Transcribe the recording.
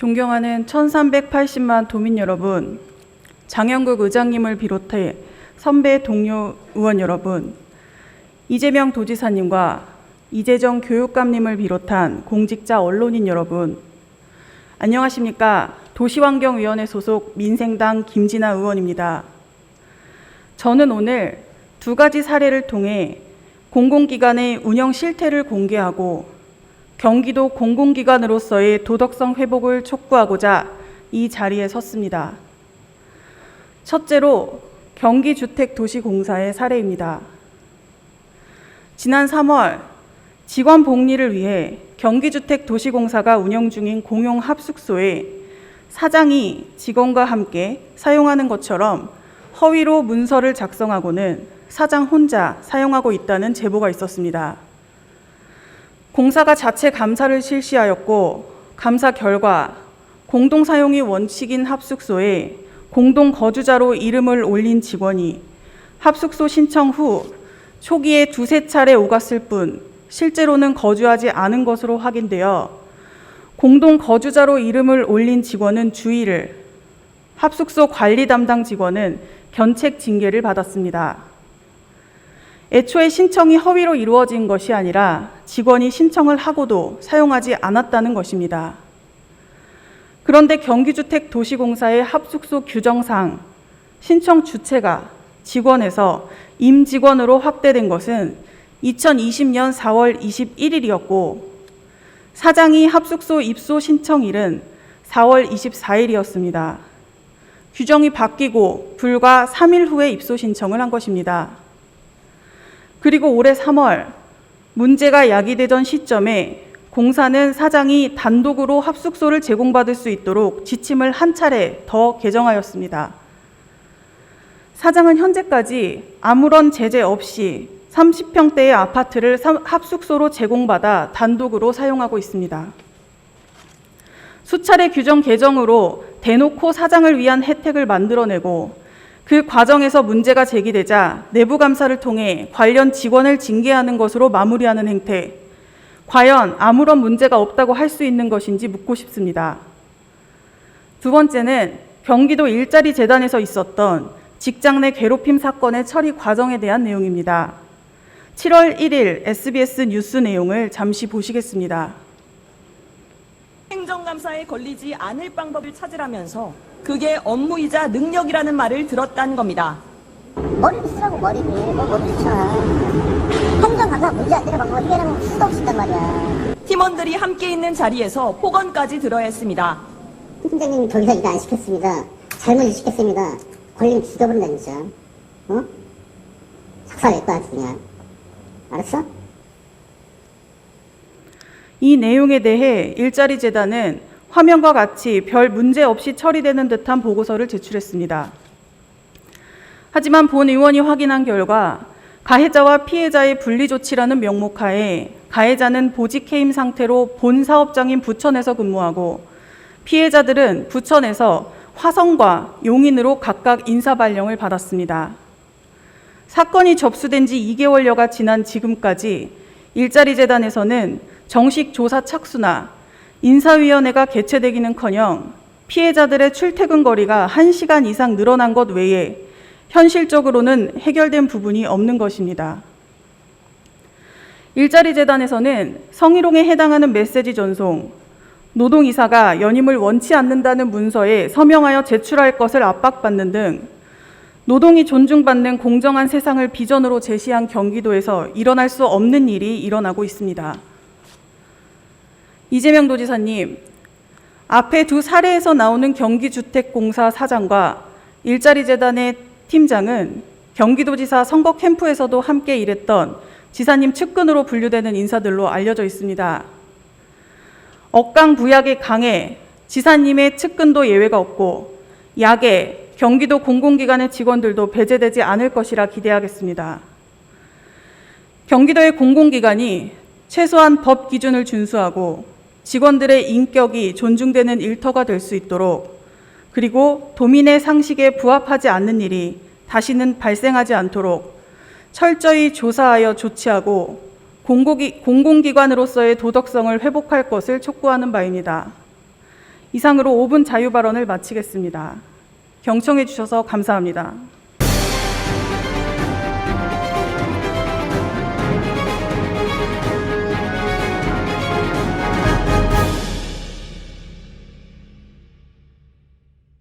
존경하는 1380만 도민 여러분, 장영국 의장님을 비롯해 선배 동료 의원 여러분, 이재명 도지사님과 이재정 교육감님을 비롯한 공직자 언론인 여러분, 안녕하십니까? 도시환경위원회 소속 민생당 김진아 의원입니다. 저는 오늘 두 가지 사례를 통해 공공기관의 운영 실태를 공개하고 경기도 공공기관으로서의 도덕성 회복을 촉구하고자 이 자리에 섰습니다. 첫째로 경기주택도시공사의 사례입니다. 지난 3월 직원 복리를 위해 경기주택도시공사가 운영 중인 공용 합숙소에 사장이 직원과 함께 사용하는 것처럼 허위로 문서를 작성하고는 사장 혼자 사용하고 있다는 제보가 있었습니다. 공사가 자체 감사를 실시하였고 감사 결과 공동사용이 원칙인 합숙소에 공동거주자로 이름을 올린 직원이 합숙소 신청 후 초기에 두세 차례 오갔을 뿐 실제로는 거주하지 않은 것으로 확인되어 공동거주자로 이름을 올린 직원은 주의를, 합숙소 관리 담당 직원은 견책 징계를 받았습니다. 애초에 신청이 허위로 이루어진 것이 아니라 직원이 신청을 하고도 사용하지 않았다는 것입니다. 그런데 경기주택도시공사의 합숙소 규정상 신청 주체가 직원에서 임직원으로 확대된 것은 2020년 4월 21일이었고 사장이 합숙소 입소 신청일은 4월 24일이었습니다. 규정이 바뀌고 불과 3일 후에 입소 신청을 한 것입니다. 그리고 올해 3월 문제가 야기되던 시점에 공사는 사장이 단독으로 합숙소를 제공받을 수 있도록 지침을 한 차례 더 개정하였습니다. 사장은 현재까지 아무런 제재 없이 30평대의 아파트를 합숙소로 제공받아 단독으로 사용하고 있습니다. 수차례 규정 개정으로 대놓고 사장을 위한 혜택을 만들어내고 그 과정에서 문제가 제기되자 내부 감사를 통해 관련 직원을 징계하는 것으로 마무리하는 행태, 과연 아무런 문제가 없다고 할 수 있는 것인지 묻고 싶습니다. 두 번째는 경기도 일자리 재단에서 있었던 직장 내 괴롭힘 사건의 처리 과정에 대한 내용입니다. 7월 1일 SBS 뉴스 내용을 잠시 보시겠습니다. 행정감사에 걸리지 않을 방법을 찾으라면서 그게 업무이자 능력이라는 말을 들었다는 겁니다. 머리를 쓰라고 머리를 쓰잖아. 행정감사 문제 안 되는 방법을 해결하면 수도 없이 있단 말이야. 팀원들이 함께 있는 자리에서 폭언까지 들어야 했습니다. 팀장님이 더 이상 일 안 시켰습니다. 잘못 일 시켰습니다. 걸리면 죽여버린다 진짜. 어? sak살낼 거야 그냥. 알았어? 이 내용에 대해 일자리 재단은 화면과 같이 별 문제 없이 처리되는 듯한 보고서를 제출했습니다. 하지만 본 의원이 확인한 결과 가해자와 피해자의 분리조치라는 명목하에 가해자는 보직 해임 상태로 본 사업장인 부천에서 근무하고 피해자들은 부천에서 화성과 용인으로 각각 인사발령을 받았습니다. 사건이 접수된 지 2개월여가 지난 지금까지 일자리 재단에서는 정식 조사 착수나 인사위원회가 개최되기는커녕 피해자들의 출퇴근 거리가 1시간 이상 늘어난 것 외에 현실적으로는 해결된 부분이 없는 것입니다. 일자리 재단에서는 성희롱에 해당하는 메시지 전송, 노동이사가 연임을 원치 않는다는 문서에 서명하여 제출할 것을 압박받는 등 노동이 존중받는 공정한 세상을 비전으로 제시한 경기도에서 일어날 수 없는 일이 일어나고 있습니다. 이재명 도지사님, 앞에 두 사례에서 나오는 경기주택공사 사장과 일자리 재단의 팀장은 경기도지사 선거 캠프에서도 함께 일했던 지사님 측근으로 분류되는 인사들로 알려져 있습니다. 억강부약의 강에 지사님의 측근도 예외가 없고 약에 경기도 공공기관의 직원들도 배제되지 않을 것이라 기대하겠습니다. 경기도의 공공기관이 최소한 법 기준을 준수하고 직원들의 인격이 존중되는 일터가 될 수 있도록, 그리고 도민의 상식에 부합하지 않는 일이 다시는 발생하지 않도록 철저히 조사하여 조치하고 공공기관으로서의 도덕성을 회복할 것을 촉구하는 바입니다. 이상으로 5분 자유 발언을 마치겠습니다. 경청해 주셔서 감사합니다.